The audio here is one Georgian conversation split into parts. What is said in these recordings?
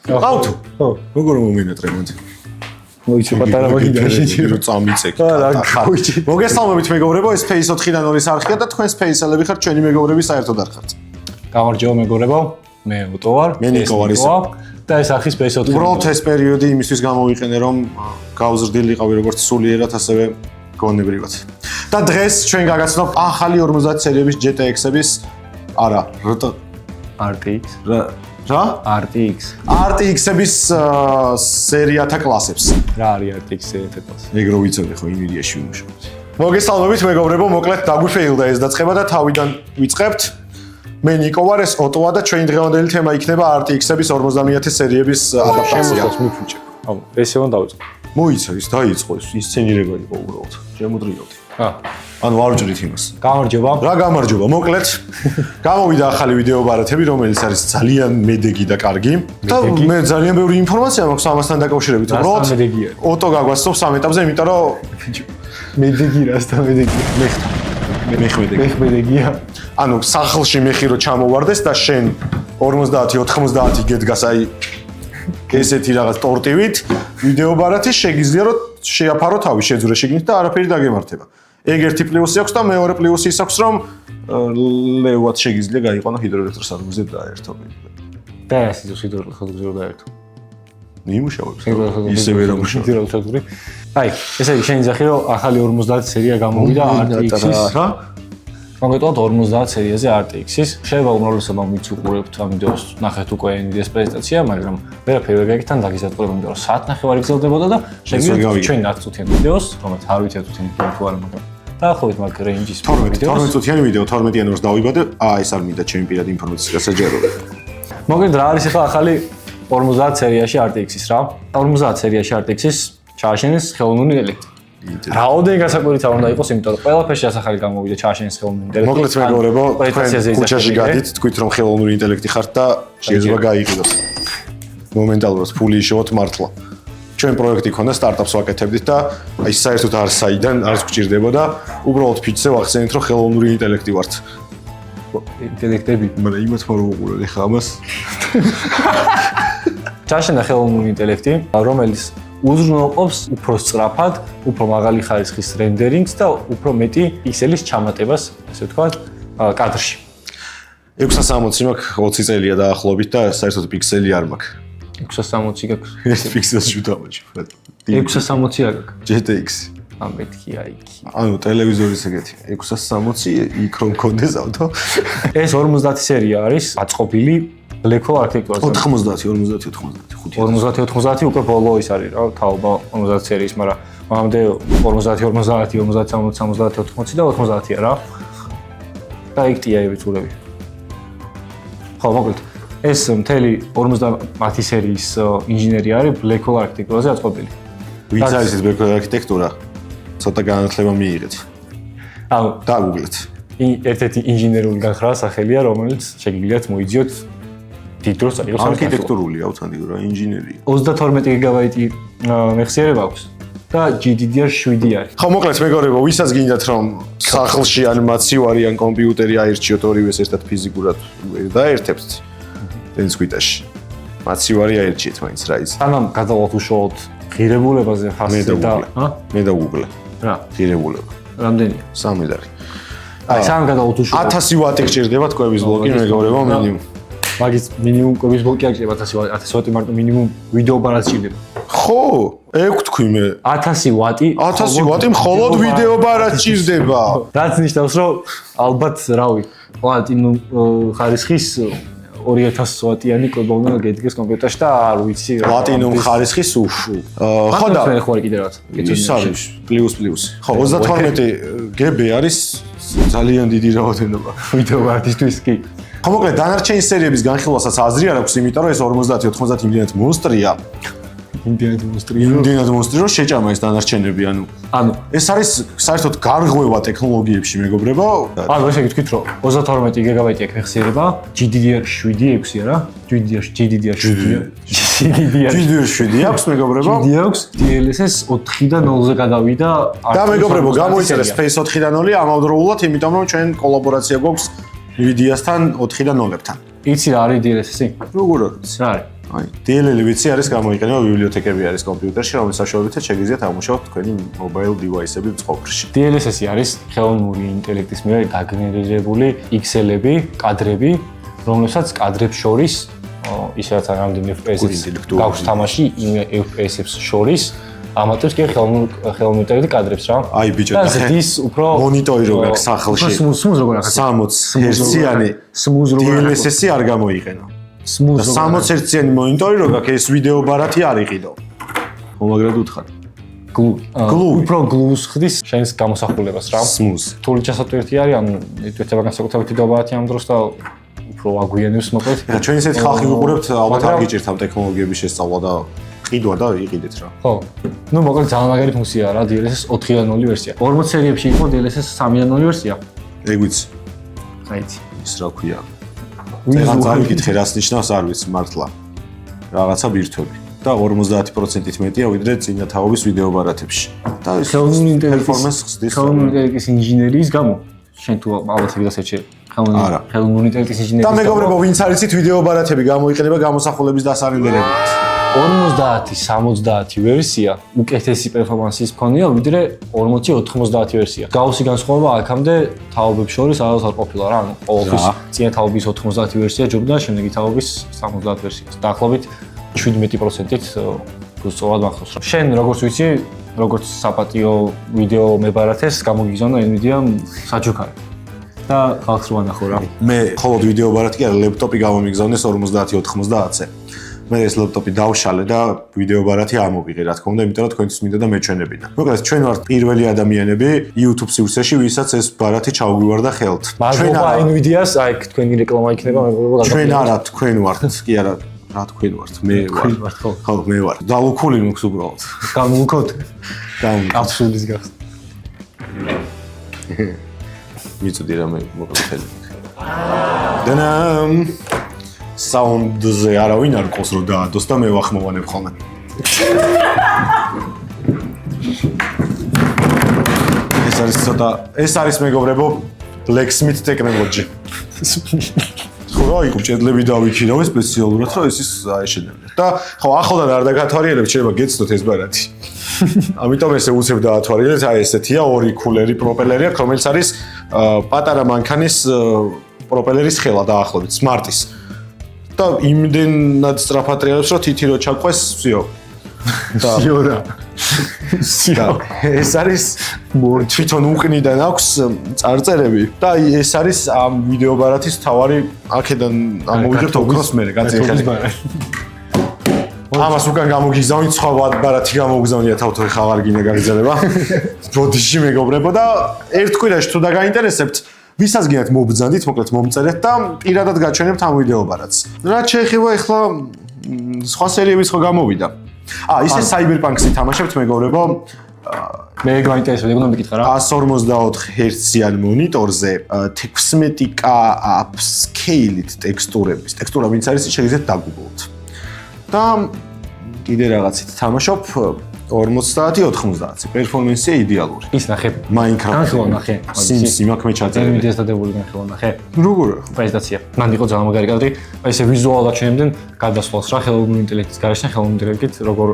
ყავთ? ხო. როგორ მომენატრ რემონტი? მოიცი პატარა მაგიდაში რო წამიწეკ. რა, მოგესალმებით მეგობრებო, ეს Space 4-დან 2-ის არხია და თქვენ Space-ელები ხართ, ჩვენი მეგობრები საერთოდ არ ხართ. გამარჯობა მეგობრებო, მე უტო ვარ. მე ნიკო ვარ ისე. და ეს არხი Space 4. უბრალოდ ეს პერიოდი იმისთვის გამოვიყენე, რომ გავზრდილიყავი როგორც სულიერად, ასევე გონებრივად. და დღეს ჩვენ გაგაცნობთ ახალი 50 სერიების GTX-ების, არა, RTX. რა? RTX. RTX-ების სერიათა კლასებს. რა არის RTX სერიათა კლასი? ეგ რო ვიცოდი ხო ინვიდიაში ვიმუშავებთ. მოგესალმებით მეგობრებო, მოკლედ დაგვიფეილდა ეს დაწყება და თავიდან ვიწყებთ. მე ნიკო ვარ, ეს ოტოა და ჩვენი დღევანდელი თემა იქნება RTX-ების 50 სერიების ადაპტაცია. მიფუჭე. აუ, ესე უნდა დავიწყო. მოიცა ის დაიწყო ის სცენირება იყო უბრალოდ. შემოდრიალდი. ანუ არ ვჭრით იმას. გამარჯობა. რა გამარჯობა, მოკლედ გამოვიდა ახალი ვიდეო ბარათები, რომელიც არის ძალიან მედეგი და კარგი. და მე ძალიან ბევრი ინფორმაცია მაქვს ამასთან დაკავშირებით. უბრალოდ ოტო გაგვასწრობს ამ ეტაპზე, იმიტომ რომ მედეგი რასთან მედეგი. მეხმედეგია. ანუ სახლში მეხი რო ჩამოვარდეს და შენ 50-90 გედგას აი ესეთი რაღაც ტორტივით ვიდეო ბარათი შეგიძლია რომ შეაფარო თავი შეძურე შეგნით და არაფერი დაგემართება. ეგ ერთი პლუსი აქვს და მეორე პლუსი ის აქვს რომ ლევად შეგიძლია გაიყვანო ჰიდროელექტროსადგურზე დაერთო. და ეს ის ჰიდროელექტროსადგურზე დაერთო. იმუშავებს. ისე ვერ ამუშავებს. ჰიდროელექტროსადგური. აი, ესე იგი შენ იძახი რომ ახალი 50 სერია გამოვიდა RTX-ის. რა? კონკრეტულად 50 სერიაზე RTX-ის. შეიძლება უმრავლესობა მიც უყურებთ ამ ვიდეოს ნახეთ უკვე NVIDIA-ს პრეზენტაცია, მაგრამ ვერაფერი ვერ გაგიქთან დაგიზარდებული, იმიტომ რომ საათნახევარი გრძელდებოდა და შეგვიძლია ჩვენ 10 წუთიან ვიდეოს, რომელიც არ ვიცი წუთიანი თუ არა, მაგრამ დაახლოებით მაგ რეინჯის 12 წუთიანი ვიდეო 12 იანვარს დავიბადე. ეს არ მინდა ჩემი პირადი ინფორმაცია გასაჯეროა. მოკლედ რა არის ახლა ახალი 50 სერიაში RTX-ის რა? 50 სერიაში RTX-ის ჩააშენეს ხელოვნური ინტელექტი. რაოდენი გასაკვირიც არ უნდა იყოს, იმიტომ რომ ყველაფერში ასახალი გამოვიდა ჩააშენეს ხელოვნური ინტელექტი. მოკლედ მეგობრებო, თქვენ ქუჩაში გადით, თქვით რომ ხელოვნური ინტელექტი ხართ და შეიძლება გაიყიდოთ. მომენტალურად ფული იშოვოთ მართლა. ჩვენ პროექტი ქონდა, სტარტაპს ვაკეთებდით და აი საერთოდ არ საიდან არც გვჭირდება და უბრალოდ ფიჩზე ვახსენეთ რომ ხელოვნური ინტელექტი ვართ. ინტელექტები, მაგრამ იმათ რომ უყურეთ ხა ამას. ჩააშენდა ხელოვნური ინტელექტი, რომელიც უზრუნველყოფს უფრო სწრაფად, უფრო მაღალი ხარისხის რენდერინგს და უფრო მეტი პიქსელის ჩამატებას, ასე ვთქვათ, კადრში. 660 მაქვს 20 წელია დაახლოებით და საერთოდ პიქსელი არ მაქვს. 660 გაქვს. ეს პიქსელს შევდამაჩი. 660 არ გაქვს. GTX. ამ მეთქია იქ. ანუ ტელევიზორის ეგეთი 660 იქ რომ მქონდეს ავტო. ეს 50 სერია არის აწყობილი Black-Hole არქიტექტურაზე. 50 უკვე ბოლო ის არის რა, თაობა 50 სერიის, მაგრამ მამამდე 50 და 80-ია რა. და იქ TI-ები წურები. ხო, მოკლედ. ეს მთელი 50 სერიის ინჟინერი არის Black-Hole არქიტექტურაზე აწყობილი. ვინც არის ეს Black-Hole არქიტექტურა? ცოტა განათლება მიიღეთ. ანუ დაგუგლეთ. ერთ-ერთი ინჟინერული განხრა სახელია, რომელიც შეგიძლიათ მოიძიოთ დიდროს არის არქიტექტურული აუცანდი რა ინჟინერია 32 გიგაბაიტი მეხსიერება აქვს და GDDR7 არის. ხო მოკლედ მეგობრებო, ვისაც გინდათ რომ სახლში ან მაცივარი ან კომპიუტერი აირჩიოთ ორივეს ერთად ფიზიკურად დაერთებთ ტენს გვიტაში. მაცივარი აირჩიეთ მაინც რა ის. სანამ გადავყოთ უშუალოდ ღირებულებაზე ხასზე და მე დავუგლე. რა? ღირებულება. რამდენია? 3 არის. აი სანამ გადავყოთ უშუალოდ 1000 ვატი გჭირდება ტყვევის ბლოკი მეგობრებო მინიმუმ. მაგის მინიმუმ კვების ბლოკი არ გჭირდება 1000 ვატი მარტო მინიმუმ ვიდეო ბარათი გჭირდება. ხო, ეგ თქვი მე. 1000 ვატი. 1000 ვატი მხოლოდ ვიდეო ბარათი გჭირდება. რაც ნიშნავს რომ ალბათ რავი, პლატინუმ ხარისხის 2000 ვატიანი კვება უნდა გედგეს კომპიუტერში და არ ვიცი რა. პლატინუმ ხარისხის უშუ. ხო და მე ხوار კიდე რაღაც. ის არის პლუს. ხო, 32 GB არის ძალიან დიდი რაოდენობა ვიდეო ბარათისთვის კი. ხო მოკლედ დანარჩენი სერიების განხილვასაც აზრი არ აქვს, იმიტომ რომ ეს 50-90 იმდენად მონსტრია. იმდენად მონსტრი რომ შეჭამა ეს დანარჩენები, ანუ ეს არის საერთოდ გარღვევა ტექნოლოგიებში მეგობრებო. ანუ ესე გითხრით რომ 32 გიგაბაიტი აქვს მეხსიერება, GDDR7 6-ია რა. GDDR7 აქვს მეგობრებო. აქვს DLSS 4-დან 0-ზე გადავიდა. და მეგობრებო, გამოიწერე Space 4-დან 0 ამავდროულად, იმიტომ რომ ჩვენ კოლაბორაცია გვაქვს NVIDIA-სთან 4-დან 0-თან. იცი რა არის DLSS-ი? როგორ არის? რა არის? აი, DLL ვიცი არის გამოიყენება ბიბლიოთეკები არის კომპიუტერში, რომლის საშუალებითაც შეგიძლიათ აღმოჩნდეთ თქვენი mobile device-ები წყობრში. DLSS-ი არის ხელოვნური ინტელექტის მიერ გაგენერირებული pixel-ები, კადრები, რომლებსაც კადრებს შორის ისედაც რამდენი FPS-ს გაქვს თამაში, იმ FPS-ს შორის ამატებს კი ხელოვნური ინტელექტი კადრებს რა. აი ბიჭო, და ზრდის უფრო მონიტორი რო გაქვს სახლში. smooth როგორ ახლა 60 ჰერციანი DLSS-ი არ გამოიყენა. smooth 60 ჰერციანი მონიტორი რო გაქვს ეს ვიდეო ბარათი არ იყიდო. ხომაგრად უთხარ. უფრო გლუს ხდის შენს გამოსახულებას რა. Smooth. თული ჩასატვირთი არის, ანუ ეთება განსაკუთრებით ვიდეო ბარათი ამ დროს და უფრო აგვიანებს მოკლედ. ეხლა ჩვენ ისეთ ხალხი ვიყურებთ, ალბათ არ გიჭირთ ამ ტექნოლოგიების შესწავლა და ყიდვა და იყიდეთ რა. ხო. ნუ მოკლედ ძალიან მაგარი ფუნქციაა რა DLSS 4.0 ვერსია. 40 სერიებში იყო DLSS 3.0 ვერსია. ეგ ვიცი. აიცი. ის რა ქვია? ზეღან წავიკითხე რას ნიშნავს არ ვიცი მართლა. რაღაცა ბირთვები და 50%-ით მეტია ვიდრე წინა თაობის ვიდეო ბარათებში. და ეს ხელოვნური ინტელექტის პერფორმანსს ხსნის. ხელოვნური ინტელექტის ინჟინერიის გამო შენ თუ ალბათ ეგრეც ეჩე ხელოვნური ინტელექტის ინჟინერიის და მეგობრებო, ვინც არიცით ვიდეო ბარათები გამოიყენება გამოსახულების დასარენდერებლად. 50-70 ვერსია უკეთესი პერფორმანსის მქონია ვიდრე 40-90 ვერსია. გავსი განსხვავება აქამდე თაობებს შორის რაღაც არ ყოფილა რა, ანუ ყოველთვის წინა თაობის 90 ვერსია ჯობდა, შემდეგი თაობის 70 ვერსია. დაახლოებით 17%-ით უწოვად მახსოვს. შენ როგორც ვიცი, როგორც საპატიო ვიდეო მებარათეს გამოგიზავნა Nvidia-მ საჩუქარი. და ხალხს რო ანახო რა. მე მხოლოდ ვიდეო ბარათი კი არა, ლეპტოპი გამომიგზავნეს 50-90-ზე. მე ეს ლეპტოპი დავშალე და ვიდეო ბარათი ამოვიღე, რა თქმა უნდა, იმიტომ რომ თქვენთვის მინდა და მეჩვენებინა. მოკლედ, ჩვენ ვართ პირველი ადამიანები YouTube სივრცეში, ვისაც ეს ბარათი ჩაუგვივარდა ხელთ. ჩვენ არა Nvidia-ს, აი თქვენი რეკლამა იქნება, მეგობრებო, ჩვენ არა, თქვენ ვართ, კი არა, რა თქვენ ვართ, მე ვარ. ხო, მე ვარ. დალუქული მოგს უბრალოდ. გამოვუქოთ. გამოვუქოთ. ათშვილის გახსნა. მიწოდი რა მე მოკლედ. დანამ საუნდზე არავინ არ ყოს რომ დაადოს და მე ვახმოვანებ ხოლმე. ეს არის მეგობრებო Black Smith Technology. ხო რა იყო ჭედლები დავიქირავე სპეციალურად რომ ეს აეშენებინათ. და ხო ახლად არ დაგათვალიერებ, შეიძლება გეცნოთ ეს ბარათი. ამიტომ ესე უცებ დაათვალიერეთ, აი ესეთია ორი კულერი პროპელერი აქვს, რომელიც არის პატარა მანქანის პროპელერის ხელა დაახლოებით, Smart-ის. და იმდენად სწრაფად რეაგებს, რომ თითი რო ჩაყვეს, всё. всё რა. всё. ეს არის თვითონ უყნიდან აქვს წარწერები და ეს არის ამ ვიდეო ბარათის თავარი აქედან ამოვიღებთ ოქროს მერე გაწეხილი. ამას უკან გამოგიგზავნით, სხვა ბარათი გამოგიგზავნია თავთვე ხაღარ გინდა გაგზავნება. ბოდიში მეგობრებო და ერთ კვირაში თუ დაგაინტერესებთ ვისაც გინდათ მობრძანდით, მოკლედ მომწერეთ და პირადად გაჩვენებთ ამ ვიდეო ბარათს. რაც შეეხება ახლა სხვა სერიებიც ხო გამოვიდა. ისე Cyberpunk-ს თამაშებთ მეგობრებო. მე გაინტერესებდა, ეგ უნდა მეკითხა რა. 144 ჰერციან მონიტორზე 16K upscale-ით ტექსტურა ვინც არის შეგიძლიათ დაგუგლოთ. და კიდე რაღაცით თამაშობ 50-90 პერფორმანსია იდეალური. ის ნახე. Minecraft. განხილვა ნახე. Sims იმაქ მე ჩაწერე. Nvidia-ს დადებული განხილვა ნახე. როგორ? პრეზენტაცია. მან იყო ძალიან მაგარი კადრი. აი ესე ვიზუალად აჩვენებდნენ გადასვლას რა ხელოვნური ინტელექტის გარეშე ხელოვნური ინტელექტით როგორ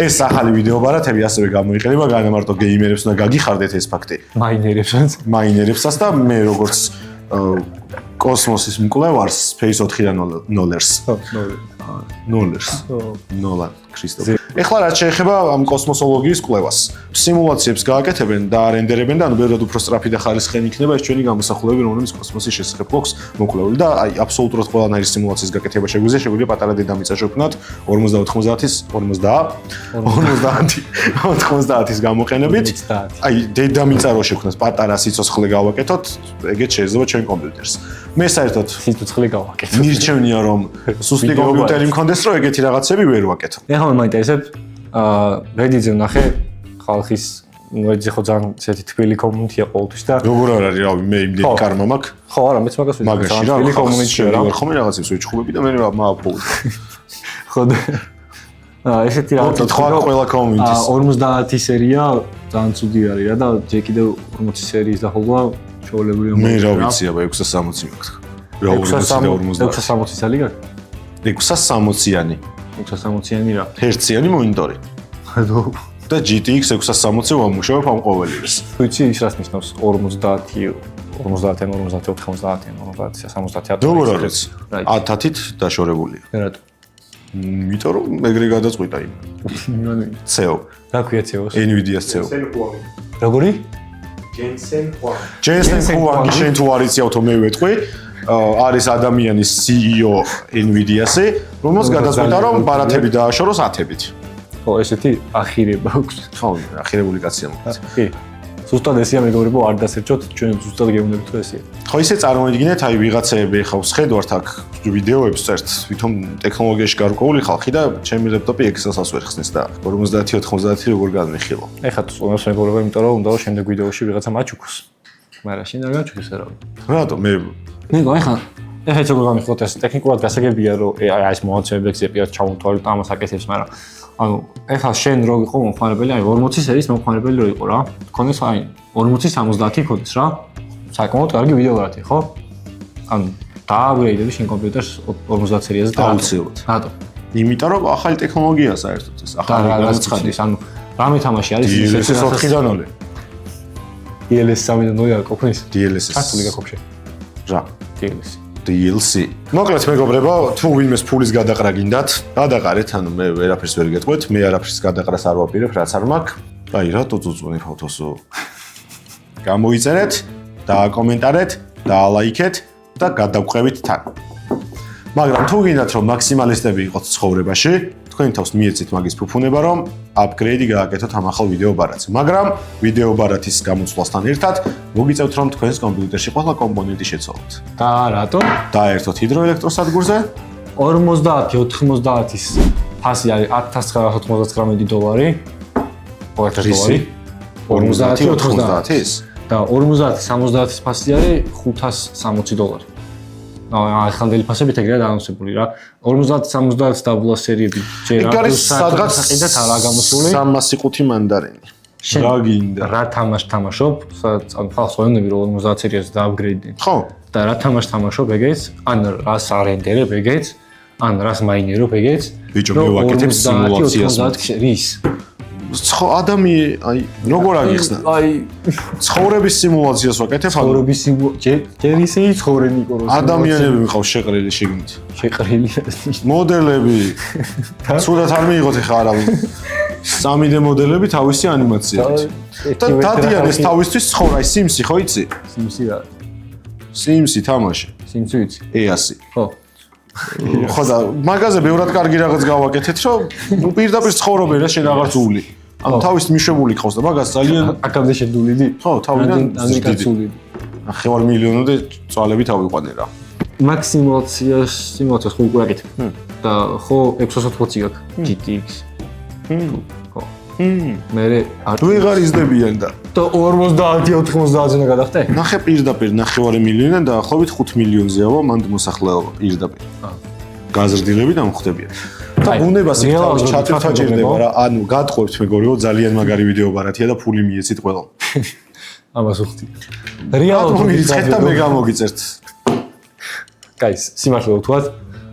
ეს ახალი ვიდეო ბარათები ასევე გამოიყენება განამარტო გეიმერებს უნდა გაგიხარდეთ ეს ფაქტი. მაინერებსაც და მე როგორც კოსმოსის მკვლევარს Space 4-დან ნოლერს. ნოლან ქრისტოფ. ეხლა რაც შეეხება ამ კოსმოსოლოგიის კვლევას, სიმულაციებს გააკეთებენ და არენდერებენ და ანუ ბევრად უფრო სწრაფი და ხარისხიანი იქნება ეს ჩვენი გამოსახულები, რომლებიც კოსმოსის შესახებ გვაქვს მოკლეული და აი აბსოლუტურად ყველანაირი სიმულაციის გაკეთება შეგვიძლია პატარა დედამიწა შევქმნათ 50-90-ის გამოყენებით. აი დედამიწა რო შევქმნათ, პატარა სიცოცხლე გავაკეთოთ, ეგეც შეიძლება ჩვენ კომპიუტერს. მე საერთოდ სიცოცხლე გავაკეთოთ. მირჩევნია რომ სუსტი კომპიუტერი მქონდეს, რომ ეგეთი რაღაცები ვერ ვაკეთო. ეხლა მაინტერესებს Reddit-ზე ნახე ხალხის Reddit-ზე ხო ძალიან ცეთი თბილი კომუნიტია ყოველთვის და როგორ არ არის რავი მე იმდენი კარმა მაქვს. ხო არა მეც მაგას ვიცი ძალიან თბილი კომუნიტია რა. ვარ ხომ რაღაცებს ვიჩხუბები და მე მააპლოუდ. ხო და ესეთი რაღაცა თქვა ყველა კომუნიტის 50 სერია ძალიან ცუდი არის რა და ჯერ კიდევ 40 სერიის დახოლვა შეუძლებელია. მე რა ვიცი აბა 660 მაქვს. რა 660 660 წელი გაქვს? 660-იანი 660-იანი რა. ჰერციანი მონიტორი. და GTX 660 ვამუშავებ ამ ყოველივეს. ვიცი ის რას ნიშნავს 50-იან 50-70-იან როგორ არის? 10-ით დაშორებულია. რატო? იმიტომ რომ ეგრე გადაწყვიტა იმ. CEO. რა ქვია CEO-ს? Nvidia-ს CEO. როგორი? Jensen Huang შენ თუ არ იცი ავთო მე ვეთყვი. არის ადამიანის CEO Nvidia-ზე, რომელს გადაწყვიტა რომ ბარათები დააშოროს 10-ით. ხო, ესეთი ახირება აქვს. ხო, ახირებული კაცია მოხდა. კი. ზუსტად ესია მეგობრებო, არ დასერჩოთ, ჩვენ ზუსტად გეუბნებით თუ ესია. ხო, ისე წარმოიდგინეთ, აი ვიღაცები ხა ვსხედვართ აქ ვიდეოებს წერთ, თვითონ ტექნოლოგიაში გარკვეული ხალხი და ჩემი ლეპტოპი Excel-ს ვერ ხსნის და 50-90 როგორ განვიხილო. ეხლა თუ სწორად მეგობრებო, იმიტომ რომ უნდა რომ შემდეგ ვიდეოში ვიღაცა მაჩუქოს. მაგრამ შენ არ გაჩუქეს რა. რატო მე ეხლა ეს როგორ გამიხილოთ ეს ტექნიკურად გასაგებია რომ აი ეს მოაცემები ექსპერტ ჩავუთვალოთ ამას აკეთებს, მაგრამ ანუ ეხლა შენ რო იყო მომხმარებელი, აი 40 სერიის მომხმარებელი რო იყო რა. თქვენს აი 40-70 ქონდეს რა. საკმაოდ კარგი ვიდეო გარათი, ხო? ანუ დააპგრეიდები შენ კომპიუტერს 50 სერიაზე და აუცილებლად. რატო? იმიტომ რომ ახალი ტექნოლოგია საერთოდ ეს ახალი განაცხადის, ანუ რამე თამაში არის DLSS 4-დან 0. DLSS 3-დან 0 არ ყოფნის? DLSS. კაცული გაკოψე. რა? DLSS. DLC. მოკლედ მეგობრებო, თუ ვინმეს ფულის გადაყრა გინდათ, გადაყარეთ, ანუ მე ვერაფერს ვერ გეტყვით, მე არაფრის გადაყრას არ ვაპირებ, რაც არ მაქვს. აი, რატო წუწუნი ფოტოსო? გამოიწერეთ, დააკომენტარეთ, დაალაიქეთ და გადავყევით თან. მაგრამ თუ გინდათ რომ მაქსიმალისტები იყოთ ცხოვრებაში, თქვენ თავს მიეცით მაგის ფუფუნება რომ აპგრეიდი გააკეთოთ ამ ახალ ვიდეო ბარათს. მაგრამ ვიდეო ბარათის გამოცვლასთან ერთად მოგიწევთ რომ თქვენს კომპიუტერში ყველა კომპონენტი შეცვალოთ. და რატო? დაერთოთ ჰიდროელექტროსადგურზე 50-90-ის ფასი არის $10,999 $1,000 50-90-ის და 50-70-ის ფასი არის $560. ახალდელი ფასებით ეგრეა დაანონსებული რა. 50-70 დაბლა სერიები ჯერ არ არის სადღაც და რა გამოსული 305 მანდარინი. რა გინდა? რა თამაშ თამაშობ, სადაც ან ხალხს ვეუბნები რომ 50 სერიაზე დააპგრეიდი. ხო. და რა თამაშ თამაშობ ეგეც, ან რას არენდერებ ეგეც, ან რას მაინერობ ეგეც. ბიჭო მე ვაკეთებ სიმულაციას. რის? აი როგორ აღიხსნა? აი ცხოვრების სიმულაციას ვაკეთებ, ანუ ცხოვრების ჯერ ისე ცხოვრენ იკოროს. ადამიანები მიყავს შეყრილი შიგნით. შეყრილი. მოდელები. სულად არ მიიღოთ ახლა არავინ. 3D მოდელები თავისი ანიმაციებით. და დადიან ეს თავისთვის ცხოვრა, აი Sims-ი ხო იცი? Sims-ი რა? Sims-ი თამაში. Sims-ი ვიცი. EAS-ი. ხო. ხო და მაგაზე ბევრად კარგი რაღაც გავაკეთეთ, რომ ნუ პირდაპირ ცხოვრობენ რა შენ აღარ ძული. ანუ თავის მიშვებული ყავს და მაგას ძალიან აკამდე შედულიდი? ხო, თავიდან ზრდიდი. ახევარ მილიონამდე წვალებით ავიყვანე რა. მაქსიმალციას სიმულაციას ხო უკვე აკეთებ. და ხო 620 გაქვს GTX. ხო. მე ვეღარ იზრდებიან და 50-90-ზე უნდა გადახტე? ნახე პირდაპირ 9 მილიონიდან დაახლოებით 5 მილიონზეა მანდ მოსახლეობა პირდაპირ. გაზრდილები დამხვდებიან. და ბუნებას იქ თავის ჩატვირთა ჭირდება რა, ანუ გატყვევთ მეგობრებო, ძალიან მაგარი ვიდეო ბარათია და ფული მიეცით ყველა. ამას ვხდი. რეალურად მოგიწერთ და მე გამოგიწერთ. გაის, სიმართლე ვთქვათ,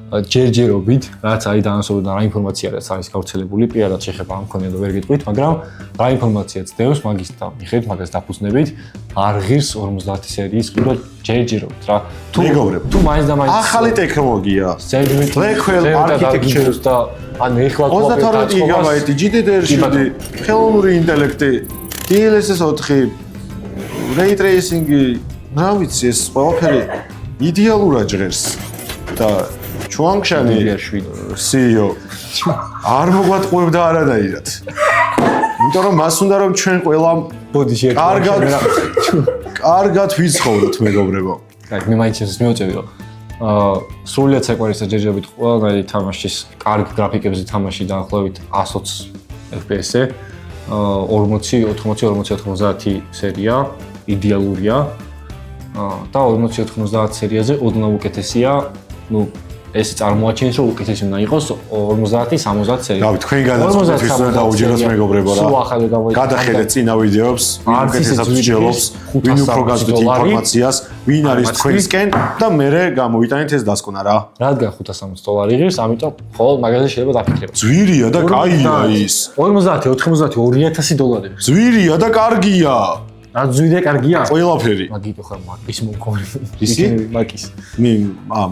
ჯერჯერობით, რაც არის დაანონსებული და რა ინფორმაცია რაც არის გავრცელებული, პირადად შეხება ამ მქონია და ვერ გეტყვით, მაგრამ რა ინფორმაციაც დევს მაგის და მიხედვით მაგას დაფუძნებით, არ ღირს 50 სერიის ყიდვა ჯერჯერობით რა. თუ მაინც და მაინც ახალი ტექნოლოგია, Blackwell architecture და ან ეხლა 32 გიგაბაიტი GDDR7, ხელოვნური ინტელექტი, DLSS 4, ray tracing-ი, რა ვიცი ეს ყველაფერი იდეალურად ჟღერს და ჩუანგშანი CEO არ მოგვატყუებდა არანაირად. იმიტომ რომ მას უნდა რომ ჩვენ ყველა ბოდიში კარგად ვიცხოვროთ მეგობრებო. აი მე მაინც ეს მივაწევი რომ სრულიად საკვარისა ჯერჯერობით ყველანაირი თამაშის კარგ გრაფიკებზე თამაში დაახლოებით 120 FPS-ზე 40-80 სერია იდეალურია და 40-90 სერიაზე ოდნავ უკეთესია, ну ეს წარმოაჩენს რომ უკეთესი უნდა იყოს 50-70 სერია. დავით, თქვენ განაცხადეთ ვის უნდა დაუჯეროთ მეგობრებო რა. სულ ახალი გამოიჩინეთ. გადახედეთ წინა ვიდეოებს, ვინ უკეთესად მსჯელობს, ვინ უფრო გაძლევთ ინფორმაციას, ვინ არის თქვენსკენ და მერე გამოიტანეთ ეს დასკვნა რა. რადგან $560 იღებს, ამიტომ ხოლმე მაგაზე შეიძლება დაფიქრებო. ძვირია და კაია ის. 50, 80, $2000. ძვირია და კარგია. რა ძვირია, კარგია? ყველაფერი. მაგიტო ხარ მაგის მომქონე. ისი? მაგის.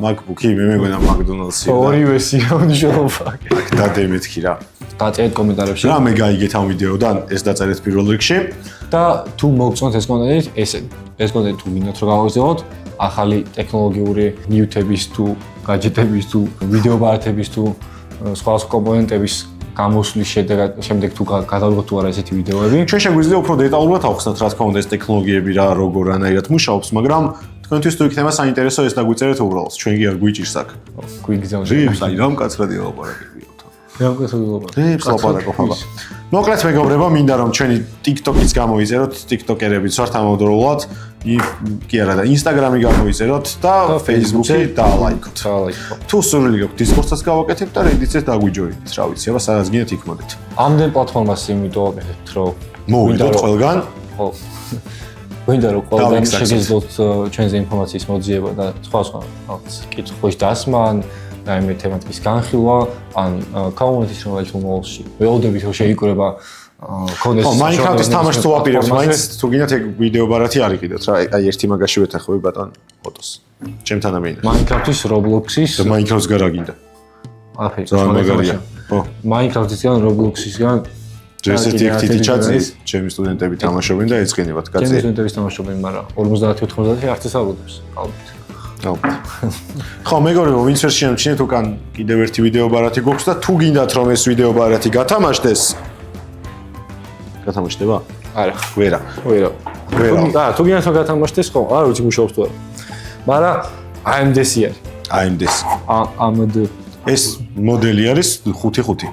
MacBook-ი მე მეგონა McDonald's-ი. ორივე სიამოვნებაა. დადემეთქი რა. დაწერეთ კომენტარებში. რა მე გაიგეთ ამ ვიდეოდან, ეს დაწერეთ პირველ რიგში. და თუ მოგწონთ ეს კონტენტი, ეს კონტენტი თუ გინდათ რომ გავაგზავნოთ, ახალი ტექნოლოგიური ნიუთების თუ гаджеტების თუ ვიდეო ბარათების თუ სხვა კომპონენტების გამოსვლის შემდეგ თუ გადავიღოთ თუ არა ესეთი ვიდეოები. ჩვენ შეგვიძლია უფრო დეტალურად ავხსნათ რა თქმა უნდა ეს ტექნოლოგიები რა როგორ რანაირად მუშაობს, მაგრამ თქვენთვის თუ იქნება საინტერესო ეს დაგვიწერეთ უბრალოდ. ჩვენ კი არ გვიჭირს აქ. გვიგზავნეთ. აი რამ კაცრად ელაპარაკებია. რა გასაგებია? დებს ლაპარაკობ. მოკლედ მეგობრებო, მინდა რომ ჩვენი TikTok-იც გამოიწეროთ, TikToker-ებიც ვართ ამავდროულად, კი არა და Instagram-ი გამოიწეროთ და Facebook-ი დაალაიქოთ. თუ სურვილი გაქვთ Discord-საც გავაკეთებთ და Reddit-ს დაგვიჯოინეთ, რა ვიცი, აბა სადაც გინდათ იქ მოდეთ. ამდენ პლატფორმას იმიტომ ვაკეთებთ, რომ მოვიდოთ ყველგან. ხო. გვინდა რომ ყველგან შეგეძლოთ ჩვენზე ინფორმაციის მოძიება და სხვა კითხვის დასმა, რაიმე თემატიკის განხილვა, ან community-ის რომელიც უმოვლში. ველოდებით რომ შეიკრება კონდეს. ხო, Minecraft-ის თამაშს თუ ვაპირებთ, მაინც თუ გინდათ ეგ ვიდეო ბარათი არ იყიდოთ რა. აი ერთი მაგაში ვეთანხმები ბატონ ფოტოს. ჩემთან ამინდა. Minecraft-ის, Roblox-ის და Minecraft-ს გარაგინდა. აფერი. ძალიან მაგარია. ხო. Minecraft-ისგან, Roblox-ისგან ესეთი აქტივი ჩაძის, ჩემი სტუდენტები თამაშობენ და ეწყინებათ კაცი. ჩემი სტუდენტები თამაშობენ, მაგრამ 50-90 არც ეს არ უდებს, ალბათ. ხო, მეგობრებო, ვინც ვერ შეამჩნიეთ უკან კიდევ ერთი ვიდეო ბარათი გვაქვს და თუ გინდათ რომ ეს ვიდეო ბარათი გათამაშდეს. გათამაშდება? არა. ვერა. თუ გინდათ რომ გათამაშდეს, ხო, არ ვიცი მუშაობს თუ არა. მაგრამ AMD-ი არის. AMD-ს. AMD. ეს მოდელი არის 5-5.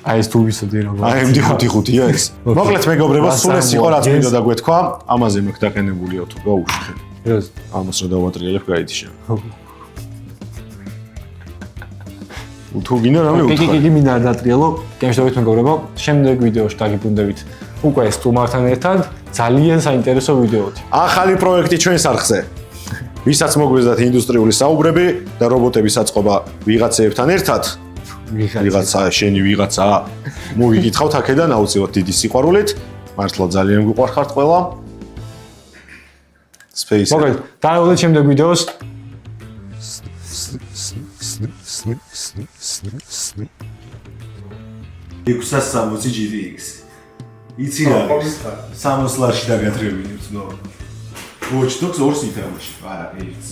აი ეს თუ ვიცოდი რა. AMD 5-5-ია ეს. მოკლედ მეგობრებო, სულ ეს იყო რაც მინდა და გვეთქვა. ამაზე მაქვს დაყენებულია თუ გაუშვი. ეს ამას რა დავატრიალებ გაიდიშა. თუ გინდა რამე უთხრა. კი, მინდა არ დატრიალო. გემშვიდობით მეგობრებო, შემდეგ ვიდეოში დაგიბრუნდებით. უკვე სტუმართან ერთად ძალიან საინტერესო ვიდეოთი. ახალი პროექტი ჩვენს არხზე. ვისაც მოგვიზრდათ ინდუსტრიული საუბრები და რობოტების აწყობა ვიღაცებთან ერთად. ვიღაცა, შენი ვიღაცა. მოვიკითხავთ აქედან აუცილებლად დიდი სიყვარულით. მართლა ძალიან გვიყვარხართ ყველა. Space. მოკლედ, დაავალეთ შემდეგ ვიდეოს. $660 GTX. იცი რა არის? 60 ლარში დაგატრიალებ ნუ. Watch Dogs 2-ს ითამაში. არა, ერთს.